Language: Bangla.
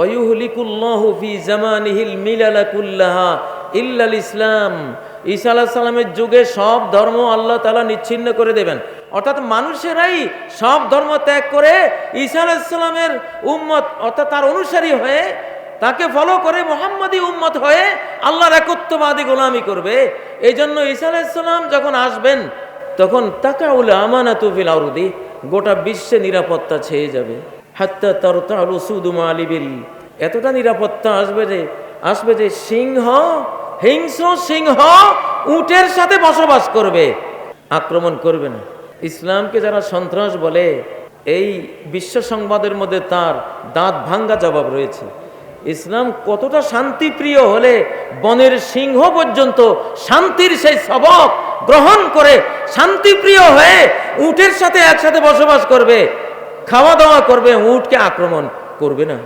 ওয়ায়ুহলিকুল্লাহু ফি জামানিহিল মিলালা কুল্লাহা ইল্লাল ইসলাম। ঈসা আলাইহিস সালামের যুগে সব ধর্ম আল্লাহ তাআলা নিচ্ছিন্ন করে দেবেন, অর্থাৎ মানুষেরাই সব ধর্ম ত্যাগ করে ঈসা আলাইহিস সালামের উম্মত অর্থাৎ তার অনুসারী হয়ে তাকে ফলো করে মুহাম্মাদি উম্মত হয়ে আল্লাহর একত্ববাদী গোলামি করবে। এই জন্য ঈসা আলাইহিস সালাম যখন আসবেন তখন তাকাউল আমানাতু ফিল আরদি, গোটা বিশ্বে নিরাপত্তা ছেয়ে যাবে। হাত্তা তারতাল উসুদু মালিবিল, এতটা নিরাপত্তা আসবে যে হিংস্র সিংহ উটের সাথে বসবাস করবে, আক্রমণ করবে না। ইসলামকে যারা সন্ত্রাস বলে, এই বিশ্ব সংবাদের মধ্যে তার দাঁত ভাঙ্গা জবাব রয়েছে। ইসলাম কতটা শান্তিপ্রিয় হলে বনের সিংহ পর্যন্ত শান্তির সেই সবক গ্রহণ করে শান্তিপ্রিয় হয়ে উটের সাথে একসাথে বসবাস করবে, খাওয়া দাওয়া করবে, উটকে আক্রমণ করবে না।